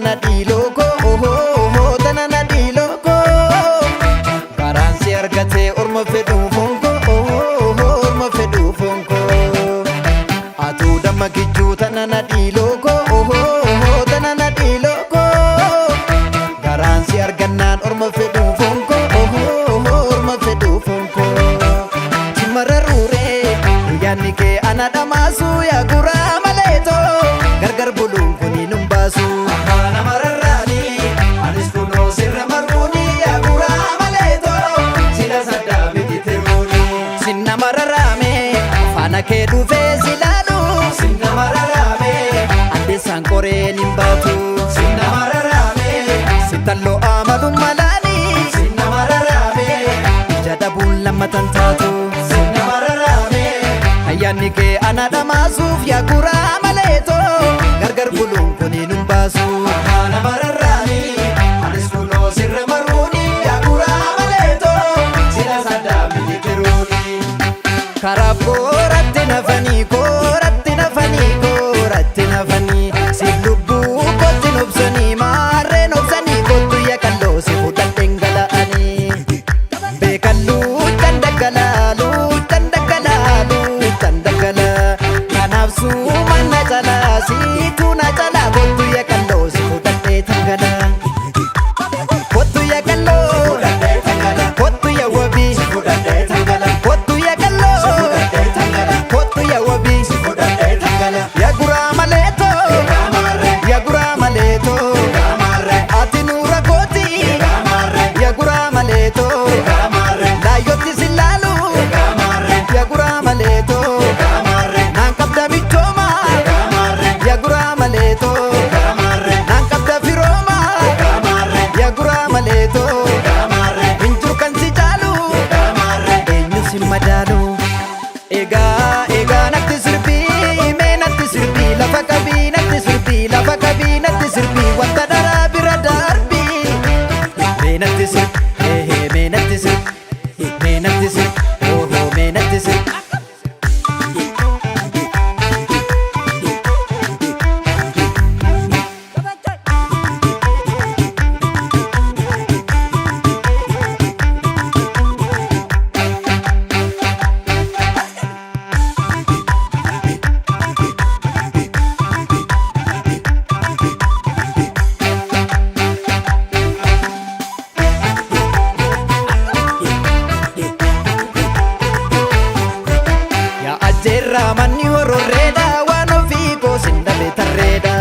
tanana diloko oho tanana diloko garaan si argate orma fedhu fonko orma fedhu fonko atu damma kijju tanana diloko oho tanana diloko garaan si argannaan orma fedhu fonko orma fedhu fonko timararure yaanni kee ana dhamaasu yaa guraa maleeto gargar buluun kuni numbaasu afaan amararraani anis kunoo sirra marruuni yaa guraa maleeto sila saddaa bititeruuni sinna mararraame faana kee dhufee silaalu sinna mararraame addeessaan qoreen hin baatu sinna mararraame sitalloo amaluun malaani sinna mararraame ija dhabuun lammatan taatu sinna mararraame ayyaanni kee ana dhamaasuuf yaa guraa maleeto gargar buluun kuni numbaasu afaan amararraani anis kunoo sirra marruuni yaa guraa maleeto sila saddaa bititeruuni karaa kooratti nafanii kooratti nafanii kooratti nafanii si lubbuu kotti nobsanii maarreen obsanii kottu yakalloo si fudhadheen gala'anii beekalluu dandagalaaluu dandagalaaluu dandagala kanaaf suuman na jalaa siituu na jalaa kottu yakalloo si fudhadhee tangala kottu yakalloo kottu ya wabii kottu yakalloo kottu ya wabii yaa guraa maleeto yaa guraa maleeto ati nuura kooti yaa guraa maleeto laayotti silaalu yaa guraa maleeto naan qabda michooma yaa guraa maleeto naan qabda firooma yaa guraa maleeto hinjuu kan si caalu eenyu si madaalu egaa natti sirbii mee natti sirbii lafa qabii natti sirbii lafa qabii natti sirbii wanta dharaa bira darbii mee natti sirbii mee natti sirbii mee natti sirbii oho mee natti sirbii Ajjeerraa manni hororreedha waan ofii koosin dhabe tarreedha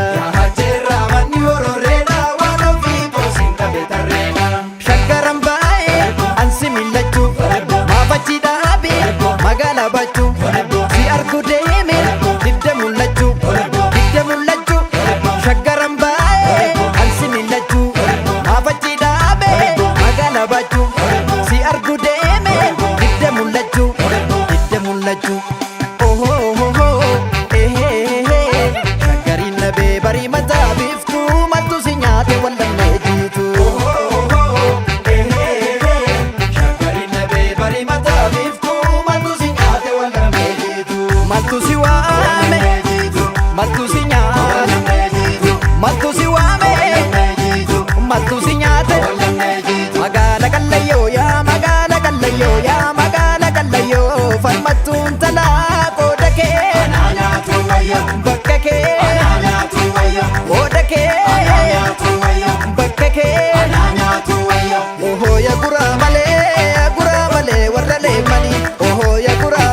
ajjeerraa manni hororreedha waan ofii koosin dhabe tarreedha shaggaran baay'ee ansi millachuu maafachi dhaabe magaalaa bachuu si argu deeme didde mul'achuu shaggaran baay'ee ansi millachuu maafachi dhaabe magaalaa bachuu si argu deeme didde mul'achuu shaggariin nabee barii mataa biiftuu maltu si nyaate wallanne jiitu shaggariin nabee barii mataa biiftuu maltu si nyaate wallanne jiitu maltu si waame maltu si nyaate maltu si waame maltu si nyaate magaala qallayyoo yaa magaala qallayyoo yaa magaala qallayyoo falmattuun talaa qooda kee bakka kee qooda kee bakka kee oho yaa guraa malee warra leemmanii oho yaa guraa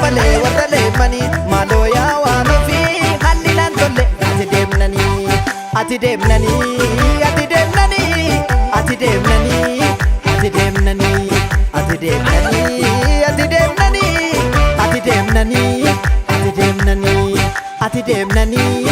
malee warra leemmanii maaloo yaa waan ofii halli naan tolle ati deemnanii ati deemnanii ati deemnanii ati deemnanii ati deemnanii ati deemnanii ati deemnanii ati deemnanii ati deemnanii ati deemnanii